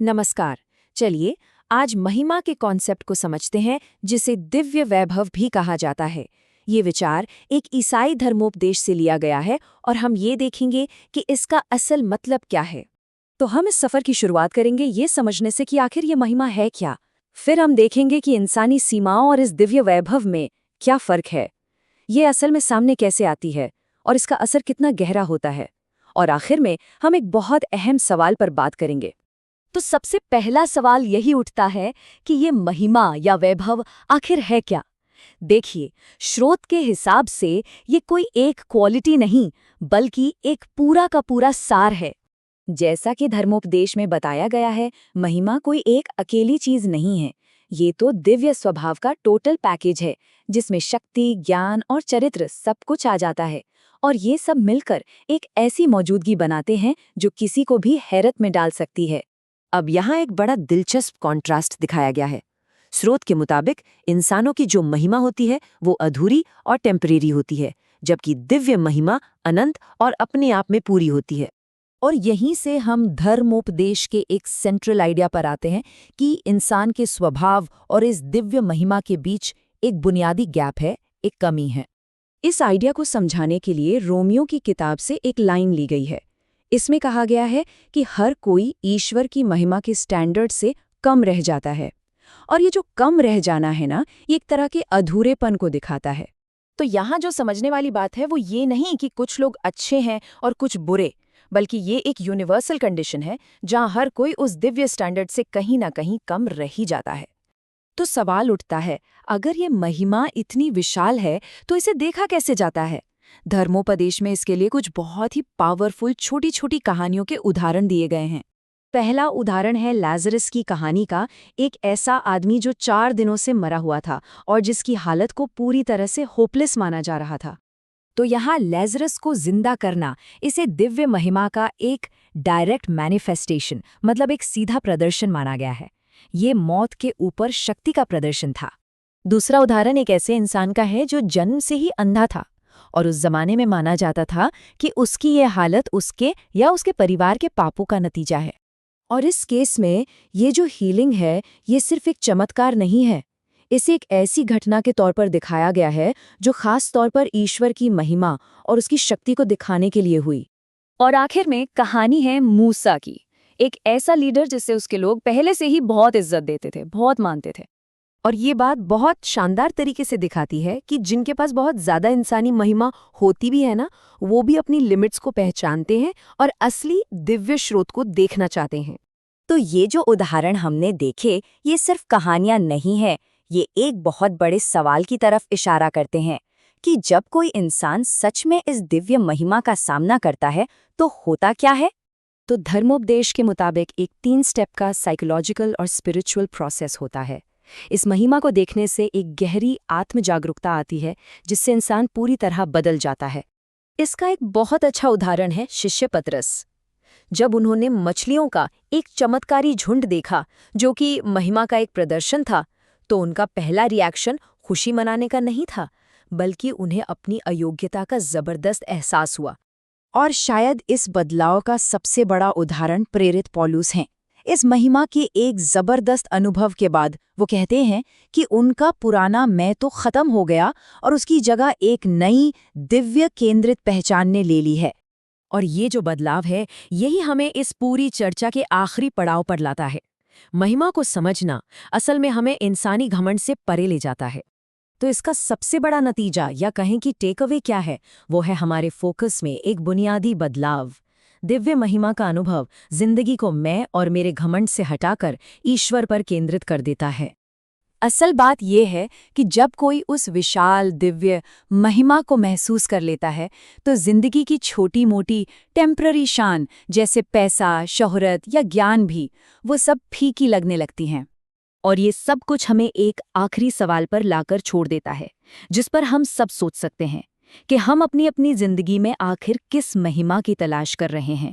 नमस्कार। चलिए आज महिमा के कॉन्सेप्ट को समझते हैं, जिसे दिव्य वैभव भी कहा जाता है। ये विचार एक ईसाई धर्मोपदेश से लिया गया है और हम ये देखेंगे कि इसका असल मतलब क्या है। तो हम इस सफर की शुरुआत करेंगे ये समझने से कि आखिर ये महिमा है क्या। फिर हम देखेंगे कि इंसानी सीमाओं और इस दिव्य वैभव में क्या फर्क है, ये असल में सामने कैसे आती है और इसका असर कितना गहरा होता है। और आखिर में हम एक बहुत अहम सवाल पर बात करेंगे। तो सबसे पहला सवाल यही उठता है कि ये महिमा या वैभव आखिर है क्या। देखिए, स्रोत के हिसाब से ये कोई एक क्वालिटी नहीं, बल्कि एक पूरा का पूरा सार है। जैसा कि धर्मोपदेश में बताया गया है, महिमा कोई एक अकेली चीज नहीं है। ये तो दिव्य स्वभाव का टोटल पैकेज है, जिसमें शक्ति, ज्ञान और चरित्र सब कुछ आ जाता है। और ये सब मिलकर एक ऐसी मौजूदगी बनाते हैं जो किसी को भी हैरत में डाल सकती है। अब यहाँ एक बड़ा दिलचस्प कॉन्ट्रास्ट दिखाया गया है। स्रोत के मुताबिक इंसानों की जो महिमा होती है वो अधूरी और टेम्परेरी होती है, जबकि दिव्य महिमा अनंत और अपने आप में पूरी होती है। और यहीं से हम धर्मोपदेश के एक सेंट्रल आइडिया पर आते हैं कि इंसान के स्वभाव और इस दिव्य महिमा के बीच एक बुनियादी गैप है, एक कमी है। इस आइडिया को समझाने के लिए रोमियो की किताब से एक लाइन ली गई है। इसमें कहा गया है कि हर कोई ईश्वर की महिमा के स्टैंडर्ड से कम रह जाता है। और ये जो कम रह जाना है ना, ये एक तरह के अधूरेपन को दिखाता है। तो यहाँ जो समझने वाली बात है वो ये नहीं कि कुछ लोग अच्छे हैं और कुछ बुरे, बल्कि ये एक यूनिवर्सल कंडीशन है जहाँ हर कोई उस दिव्य स्टैंडर्ड से कहीं ना कहीं कम रह ही जाता है। तो सवाल उठता है, अगर ये महिमा इतनी विशाल है तो इसे देखा कैसे जाता है। धर्मोपदेश में इसके लिए कुछ बहुत ही पावरफुल छोटी छोटी कहानियों के उदाहरण दिए गए हैं। पहला उदाहरण है लाजरस की कहानी का, एक ऐसा आदमी जो 4 दिनों से मरा हुआ था और जिसकी हालत को पूरी तरह से होपलेस माना जा रहा था। तो यहाँ लाजरस को जिंदा करना, इसे दिव्य महिमा का एक डायरेक्ट मैनिफेस्टेशन, मतलब एक सीधा प्रदर्शन माना गया है। ये मौत के ऊपर शक्ति का प्रदर्शन था। दूसरा उदाहरण एक ऐसे इंसान का है जो जन्म से ही अंधा था और उस जमाने में माना जाता था कि उसकी ये हालत उसके या उसके परिवार के पापों का नतीजा है। और इस केस में ये जो हीलिंग है, ये सिर्फ एक चमत्कार नहीं है, इसे एक ऐसी घटना के तौर पर दिखाया गया है जो खास तौर पर ईश्वर की महिमा और उसकी शक्ति को दिखाने के लिए हुई। और आखिर में कहानी है मूसा की, एक ऐसा लीडर जिसे उसके लोग पहले से ही बहुत इज्जत देते थे, बहुत मानते थे। और ये बात बहुत शानदार तरीके से दिखाती है कि जिनके पास बहुत ज़्यादा इंसानी महिमा होती भी है ना, वो भी अपनी लिमिट्स को पहचानते हैं और असली दिव्य स्रोत को देखना चाहते हैं। तो ये जो उदाहरण हमने देखे, ये सिर्फ कहानियां नहीं है, ये एक बहुत बड़े सवाल की तरफ इशारा करते हैं कि जब कोई इंसान सच में इस दिव्य महिमा का सामना करता है तो होता क्या है। तो धर्मोपदेश के मुताबिक एक 3 स्टेप का साइकोलॉजिकल और स्पिरिचुअल प्रोसेस होता है। इस महिमा को देखने से एक गहरी आत्म जागरूकता आती है, जिससे इंसान पूरी तरह बदल जाता है। इसका एक बहुत अच्छा उदाहरण है शिष्य पतरस। जब उन्होंने मछलियों का एक चमत्कारी झुंड देखा जो कि महिमा का एक प्रदर्शन था, तो उनका पहला रिएक्शन खुशी मनाने का नहीं था, बल्कि उन्हें अपनी अयोग्यता का जबरदस्त एहसास हुआ। और शायद इस बदलाव का सबसे बड़ा उदाहरण प्रेरित पौलुस हैं। इस महिमा के एक जबरदस्त अनुभव के बाद वो कहते हैं कि उनका पुराना मैं तो खत्म हो गया और उसकी जगह एक नई दिव्य केंद्रित पहचान ने ले ली है। और ये जो बदलाव है, यही हमें इस पूरी चर्चा के आखिरी पड़ाव पर लाता है। महिमा को समझना असल में हमें इंसानी घमंड से परे ले जाता है। तो इसका सबसे बड़ा नतीजा या कहें कि टेक अवे क्या है, वो है हमारे फोकस में एक बुनियादी बदलाव। दिव्य महिमा का अनुभव जिंदगी को मैं और मेरे घमंड से हटाकर ईश्वर पर केंद्रित कर देता है। असल बात यह है कि जब कोई उस विशाल दिव्य महिमा को महसूस कर लेता है, तो जिंदगी की छोटी मोटी टेम्पररी शान जैसे पैसा, शोहरत या ज्ञान भी, वो सब फीकी लगने लगती हैं। और ये सब कुछ हमें एक आखिरी सवाल पर लाकर छोड़ देता है, जिस पर हम सब सोच सकते हैं कि हम अपनी अपनी जिंदगी में आखिर किस महिमा की तलाश कर रहे हैं।